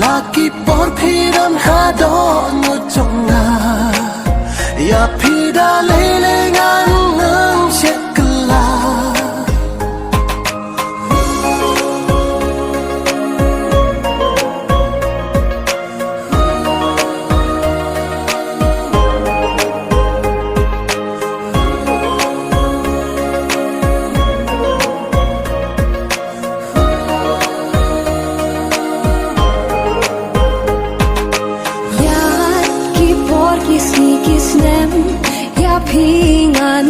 laki por phiram ha do no chonga ya phida lele ngang ngang shekla Kisnem ya phingan